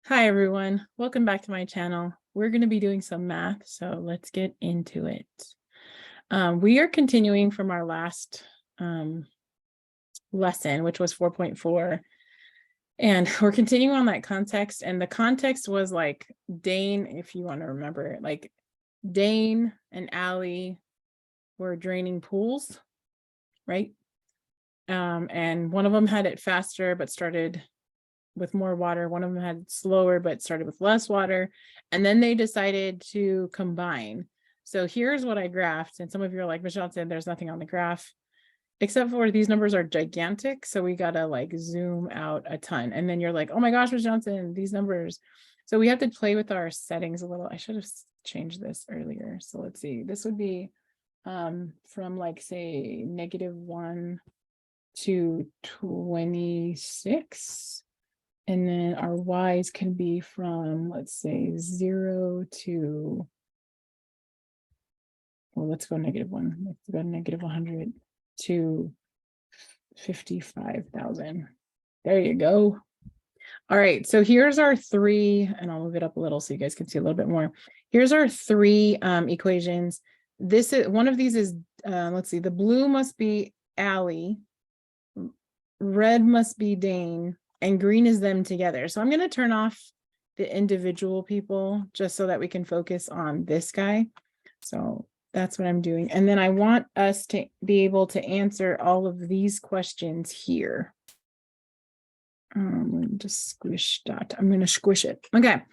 Hi, everyone. Welcome back to my channel. We're going to be doing some math, so let's get into it. We are continuing from our last lesson, which was 4.4. And we're continuing on that context. And the context was like Dane, if you want to remember, like Dane and Allie were draining pools, right? And one of them had it faster, but started with more water. One of them had slower, but started with less water. And then they decided to combine. So here's what I graphed. And some of you are like, Michelle said, there's nothing on the graph, except for these numbers are gigantic. So we got to like zoom out a ton. And then you're like, oh my gosh, Ms. Johnson, these numbers. So we have to play with our settings a little. I should have changed this earlier. So let's see. This would be from like, say, -1 to 26. And then our y's can be from, let's say, 0 to, well, let's go -1. Let's go -100 to 55,000. There you go. All right, so here's our three, and I'll move it up a little so you guys can see a little bit more. Here's our three equations. This is one of these is, let's see, the blue must be Allie, red must be Dane, and green is them together. So I'm going to turn off the individual people just so that we can focus on this guy. So that's what I'm doing. And then I want us to be able to answer all of these questions here. Just squish that. I'm going to squish it. Okay.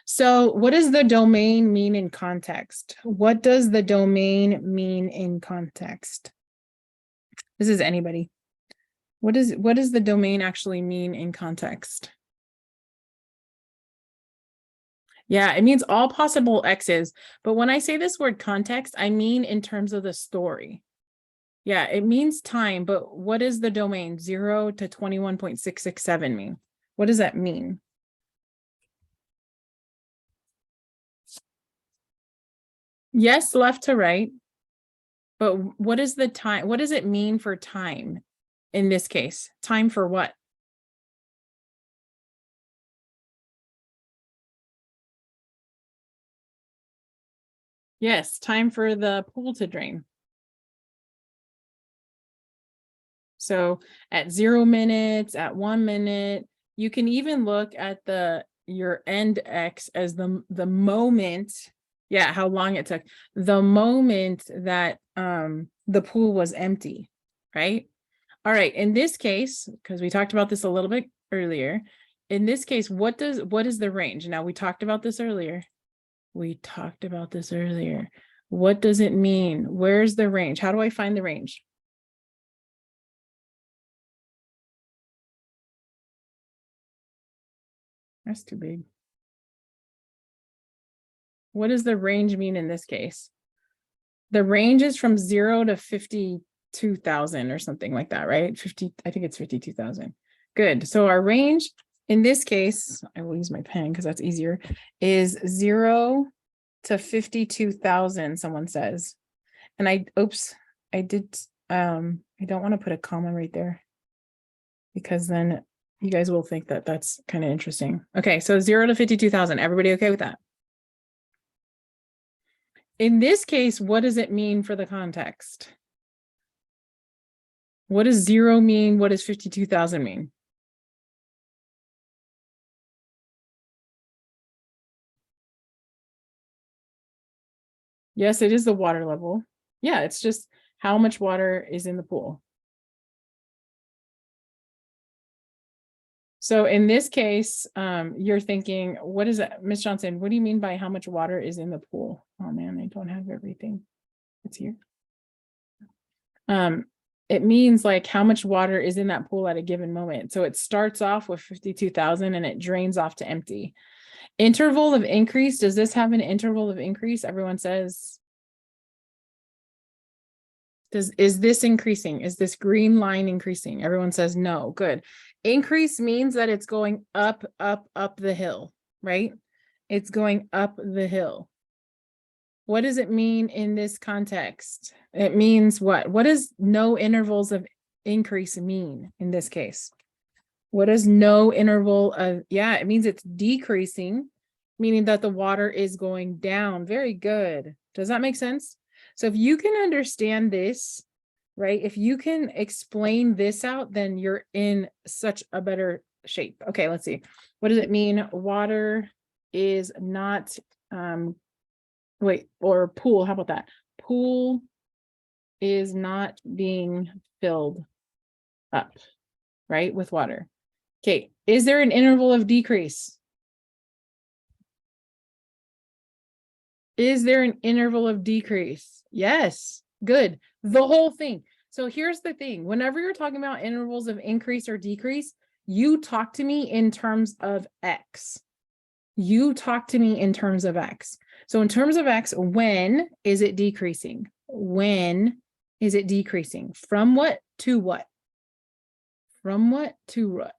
So what does the domain mean in context? What does the domain mean in context? This is anybody. What does the domain actually mean in context? Yeah, it means all possible x's. But when I say this word context, I mean in terms of the story. Yeah, it means time, but what is the domain? 0 to 21.667 mean? What does that mean? Yes, left to right. But what is the time? What does it mean for time in this case? Time for what? Yes, time for the pool to drain. So at 0 minutes, at 1 minute, you can even look at your end x as the moment, yeah, how long it took, the moment that the pool was empty, right? All right, in this case, because we talked about this a little bit earlier, in this case, what is the range? Now, we talked about this earlier. What does it mean? Where's the range? How do I find the range? That's too big. What does the range mean in this case? The range is from 0 to 52,000 or something like that, right? I think it's 52,000. Good. So our range in this case, I will use my pen because that's easier, is 0 to 52,000, someone says. And I don't want to put a comma right there because then you guys will think that that's kind of interesting. Okay, so 0 to 52,000. Everybody okay with that? In this case, what does it mean for the context? What does 0 mean? What does 52,000 mean? Yes, it is the water level. Yeah, it's just how much water is in the pool. So in this case, you're thinking, what is that, Ms. Johnson? What do you mean by how much water is in the pool? Oh man, I don't have everything. It's here. It means like how much water is in that pool at a given moment. So it starts off with 52,000 and it drains off to empty. Interval of increase. Does this have an interval of increase? Everyone says. Is this increasing? Is this green line increasing? Everyone says no. Good. Increase means that it's going up, up, up the hill, right? It's going up the hill. What does it mean in this context? It means what? What does no intervals of increase mean in this case? What is no interval of, yeah, it means it's decreasing, meaning that the water is going down. Very good. Does that make sense? So if you can understand this, right? If you can explain this out, then you're in such a better shape. Okay, let's see. What does it mean? Water is not, or pool, how about that? Pool is not being filled up, right, with water. Okay, is there an interval of decrease? Is there an interval of decrease? Yes, good. The whole thing. So here's the thing. Whenever you're talking about intervals of increase or decrease, you talk to me in terms of X. You talk to me in terms of X. So in terms of X, when is it decreasing? When is it decreasing? From what to what? From what to what?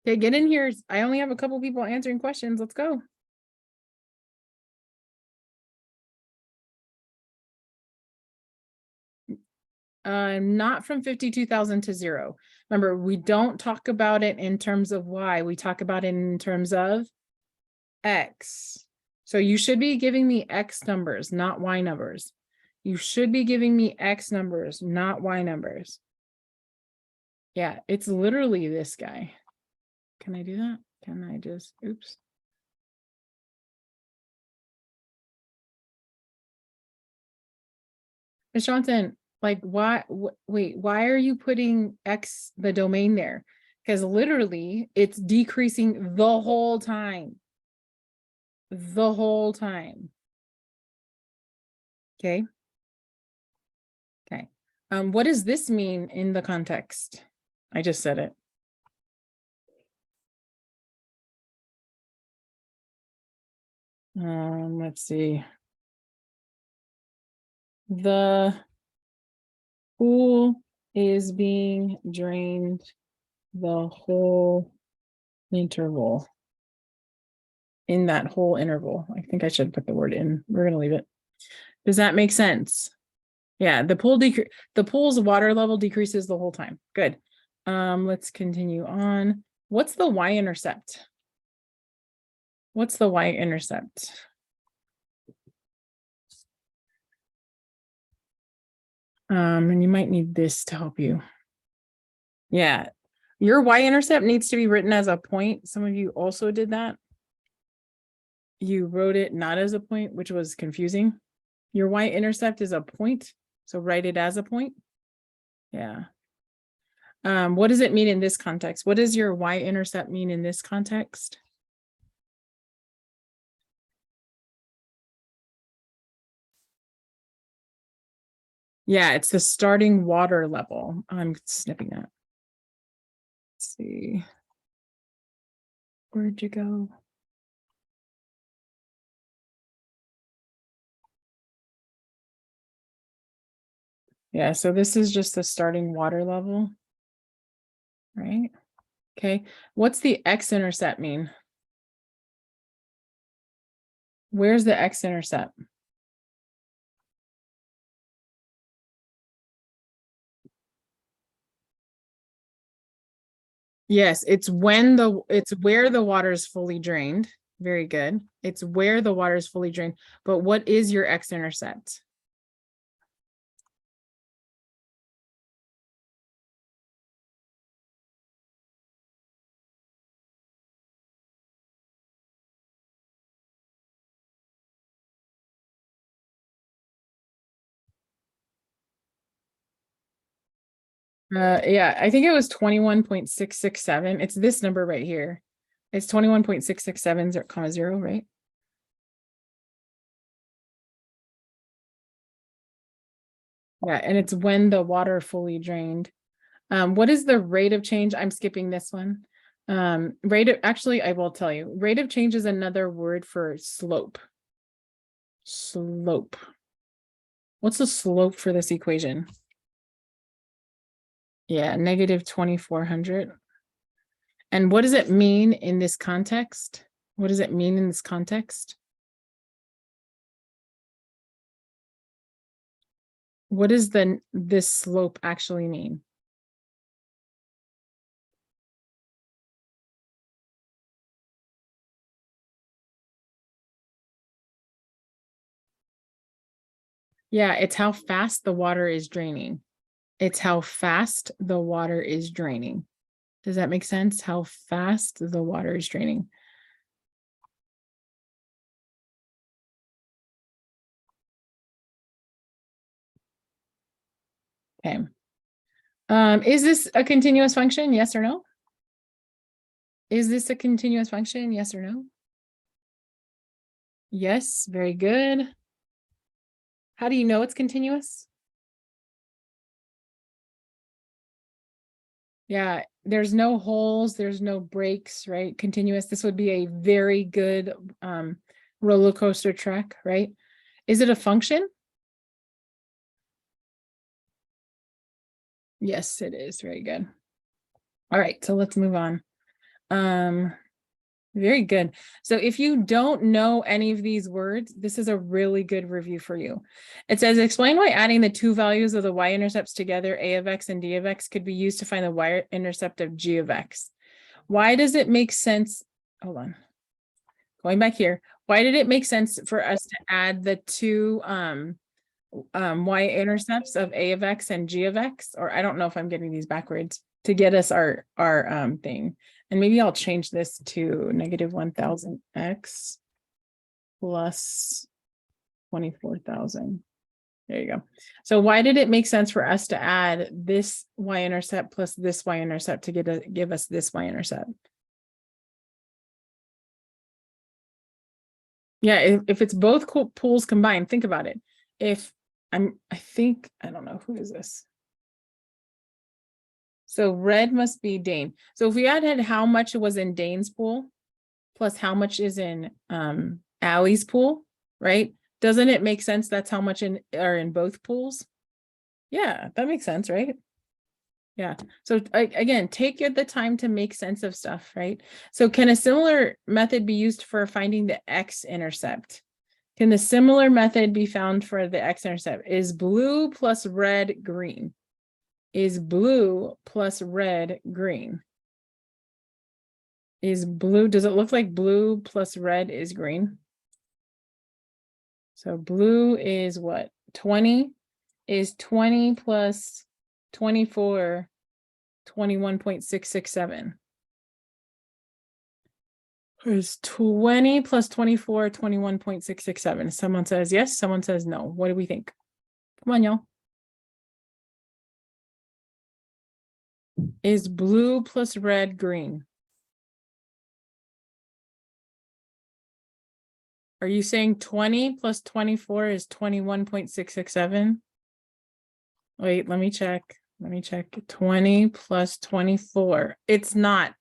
Okay, get in here. I only have a couple people answering questions. Let's go. Not from 52,000 to 0. Remember, we don't talk about it in terms of Y. We talk about it in terms of X. So you should be giving me X numbers, not Y numbers. You should be giving me X numbers, not Y numbers. Yeah, it's literally this guy. Can I do that? Can I just, oops. Ms. Johnson, like why, wait, why are you putting X, the domain there? Because literally it's decreasing the whole time. The whole time. Okay. Okay. What does this mean in the context? I just said it. Let's see. The pool is being drained the whole interval. In that whole interval. I think I should put the word in. We're going to leave it. Does that make sense? Yeah, the pool's water level decreases the whole time. Good. Let's continue on. What's the y-intercept? What's the y-intercept? And you might need this to help you. Yeah, your y-intercept needs to be written as a point. Some of you also did that. You wrote it not as a point, which was confusing. Your y-intercept is a point, so write it as a point. Yeah. What does it mean in this context? What does your y-intercept mean in this context? Yeah, it's the starting water level. I'm snipping that. Let's see. Where'd you go? Yeah, so this is just the starting water level, right? Okay, what's the x-intercept mean? Where's the x-intercept? Yes, it's when it's where the water is fully drained. Very good. It's where the water is fully drained. But what is your x-intercept? Yeah, I think it was 21.667. It's this number right here. It's 21.667, comma 0, right? Yeah, and it's when the water fully drained. What is the rate of change? I'm skipping this one. Actually, I will tell you. Rate of change is another word for slope. Slope. What's the slope for this equation? Yeah, negative 2400. And what does it mean in this context? What does it mean in this context? What does this slope actually mean? Yeah, it's how fast the water is draining. It's how fast the water is draining. Does that make sense? How fast the water is draining. Okay. Is this a continuous function? Yes or no? Is this a continuous function? Yes or no? Yes, very good. How do you know it's continuous? Yeah, there's no holes, there's no breaks, right? Continuous. This would be a very good roller coaster track, right? Is it a function? Yes, it is. Very good. All right, so let's move on. Very good. So if you don't know any of these words, this is a really good review for you. It says, explain why adding the two values of the y-intercepts together, a of x and d of x, could be used to find the y-intercept of g of x. Why does it make sense? Hold on. Going back here. Why did it make sense for us to add the two y-intercepts of a of x and g of x? Or I don't know if I'm getting these backwards, to get us our thing. And maybe I'll change this to negative 1000 x plus 24,000. There you go. So why did it make sense for us to add this y-intercept plus this y-intercept to give us this y-intercept? Yeah, if it's both pools combined, think about it. I don't know, who is this? So red must be Dane. So if we added how much was in Dane's pool plus how much is in Allie's pool, right? Doesn't it make sense that's how much are in both pools? Yeah, that makes sense, right? Yeah. So again, take the time to make sense of stuff, right? So can a similar method be used for finding the x-intercept? Can the similar method be found for the x-intercept? Is blue plus red green? Is blue plus red green? Is blue, does it look like blue plus red is green? So blue is what? 20 is 20 plus 24, 21.667. Is 20 plus 24, 21.667. Someone says yes, someone says no. What do we think? Come on, y'all. Is blue plus red green? Are you saying 20 plus 24 is 21.667? Wait, let me check. Let me check. 20 plus 24. It's not.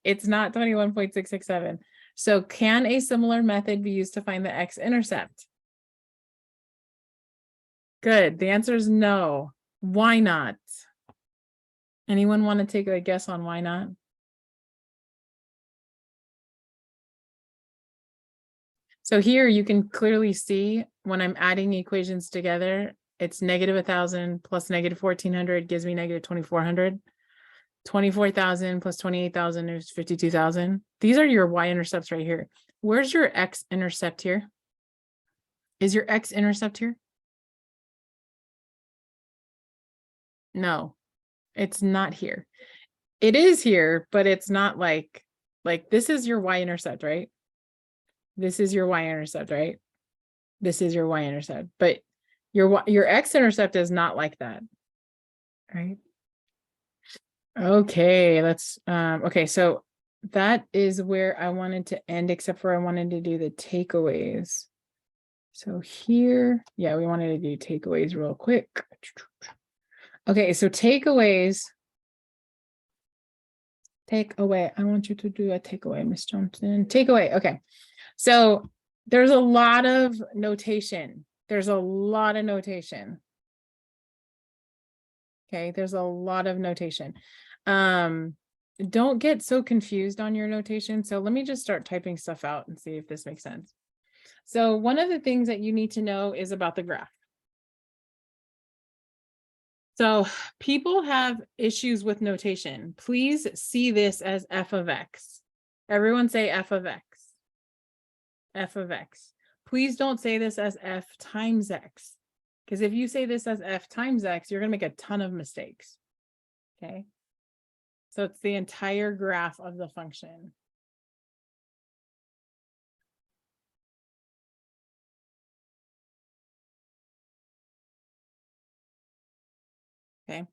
It's not 21.667. So can a similar method be used to find the x-intercept? Good. The answer is no. Why not? Anyone want to take a guess on why not? So here you can clearly see when I'm adding the equations together, it's negative 1000 plus negative 1400 gives me negative 2400. 24,000 plus 28,000 is 52,000. These are your y-intercepts right here. Where's your x-intercept here? Is your x-intercept here? No, it's not here. It is here, but it's not like this is your y-intercept, right? This is your y-intercept, right? This is your y-intercept, but your x-intercept is not like that, right? Okay, let's okay, so that is where I wanted to end, except for I wanted to do the takeaways. So here, yeah, we wanted to do takeaways real quick. Okay, so takeaways. Takeaway. I want you to do a takeaway, Miss Johnson. Takeaway. Okay. So there's a lot of notation. There's a lot of notation. Okay, there's a lot of notation. Don't get so confused on your notation. So let me just start typing stuff out and see if this makes sense. So one of the things that you need to know is about the graph. So people have issues with notation. Please see this as f of x. Everyone say f of x. F of x. Please don't say this as f times x. Because if you say this as f times x, you're going to make a ton of mistakes. Okay. So it's the entire graph of the function. Okay.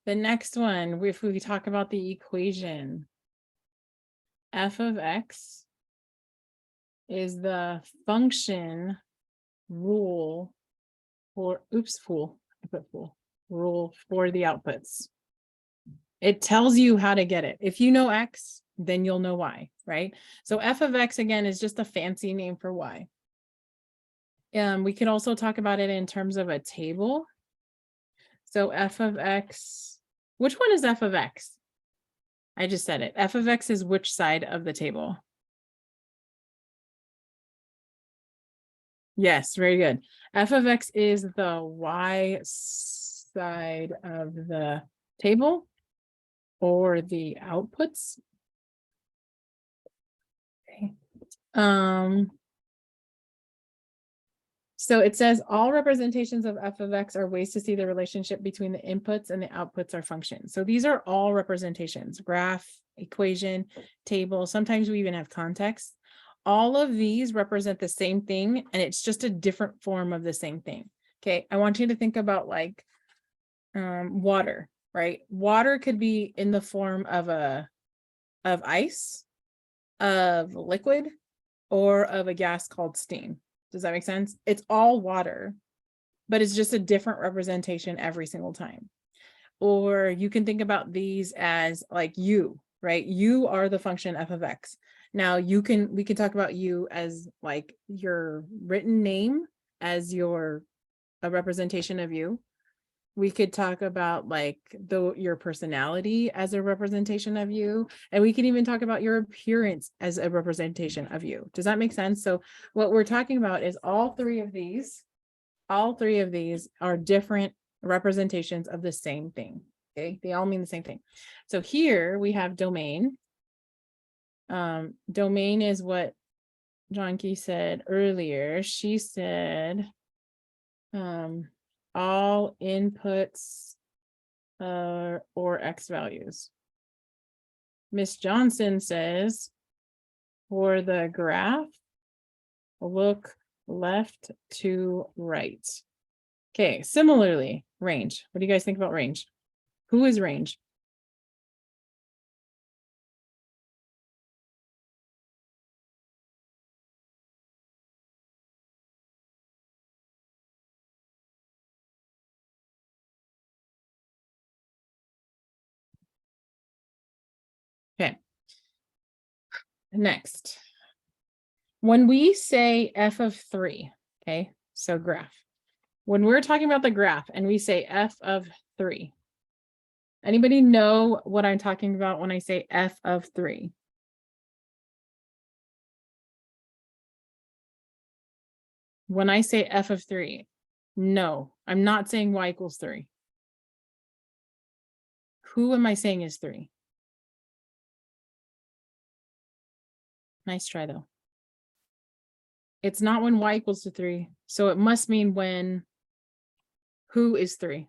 The next one, if we talk about the equation, f of x is the function rule for, rule for the outputs. It tells you how to get it. If you know x, then you'll know y, right? So f of x, again, is just a fancy name for y. We can also talk about it in terms of a table. So f of x, which one is f of x? I just said it. F of x is which side of the table? Yes, very good. F of x is the y side of the table or the outputs. Okay. So it says all representations of f of x are ways to see the relationship between the inputs and the outputs are functions. So these are all representations: graph, equation, table. Sometimes we even have context. All of these represent the same thing, and it's just a different form of the same thing. Okay, I want you to think about like water, right? Water could be in the form of ice, of liquid, or of a gas called steam. Does that make sense? It's all water, but it's just a different representation every single time. Or you can think about these as like you, right? You are the function f of x. Now we can talk about you as like your written name as a representation of you. We could talk about like your personality as a representation of you. And we can even talk about your appearance as a representation of you. Does that make sense? So what we're talking about is all three of these are different representations of the same thing. Okay, they all mean the same thing. So here we have domain. Domain is what John Key said earlier. She said all inputs or x values. Miss Johnson says for the graph, look left to right. Okay, similarly, range. What do you guys think about range? Who is range? Okay. Next. When we say f of 3, okay, so graph. When we're talking about the graph and we say f of 3, anybody know what I'm talking about when I say f of 3? When I say f of 3, no, I'm not saying y equals 3. Who am I saying is 3? Nice try though. It's not when y equals to 3. So it must mean when who is 3?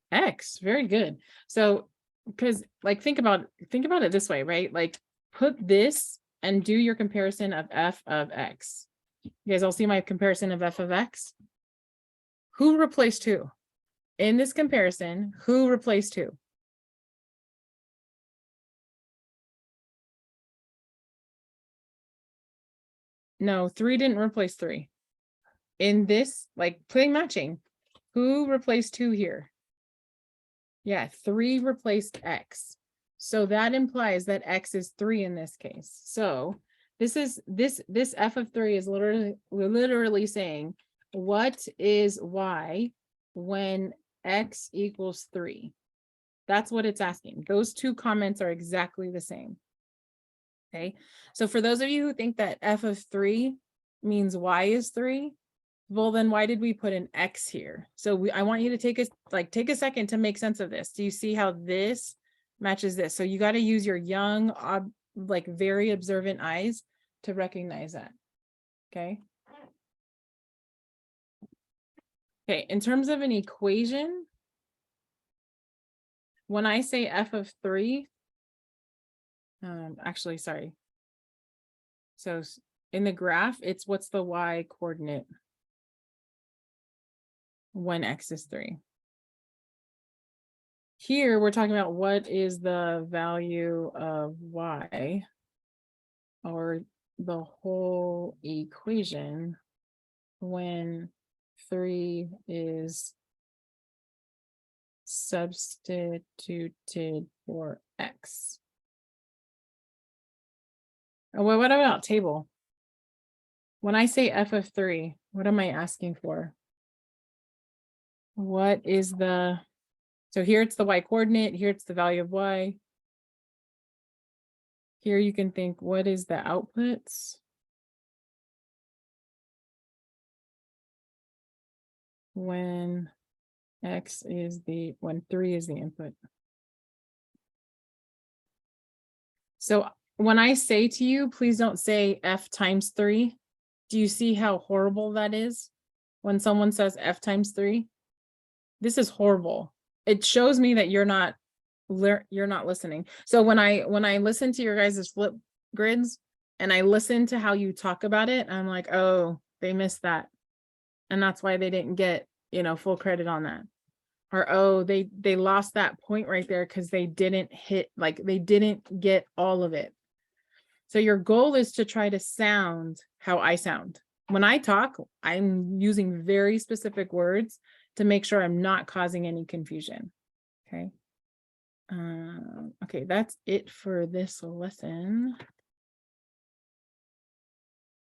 X. Very good. So because like think about it this way, right? Like put this and do your comparison of f of x. You guys all see my comparison of f of x? Who replaced who? In this comparison, who replaced who? No, 3 didn't replace 3. In this, like putting matching, who replaced 2 here? Yeah, 3 replaced x. So that implies that x is 3 in this case. So this f of 3 is literally saying, what is y when x equals 3? That's what it's asking. Those two comments are exactly the same. Okay, so for those of you who think that f of 3 means y is 3, well, then why did we put an x here? So I want you to take a second to make sense of this. Do you see how this matches this? So you got to use your young, like very observant eyes to recognize that. Okay. Okay, in terms of an equation, when I say f of 3, actually, sorry. So in the graph, it's what's the y coordinate when x is 3. Here, we're talking about what is the value of y, or the whole equation, when 3 is substituted for x. Oh, well, what about table? When I say f of 3, what am I asking for? What is the, so here it's the y coordinate, here it's the value of y. Here you can think, what is the outputs? When when 3 is the input. So when I say to you, please don't say f times 3. Do you see how horrible that is? When someone says f times 3, this is horrible. It shows me that you're not listening. So when I listen to your guys' flip grids and I listen to how you talk about it, I'm like, oh, they missed that. And that's why they didn't get, full credit on that. Or, oh, they lost that point right there because they didn't they didn't get all of it. So your goal is to try to sound how I sound. When I talk, I'm using very specific words to make sure I'm not causing any confusion. Okay. Okay, that's it for this lesson.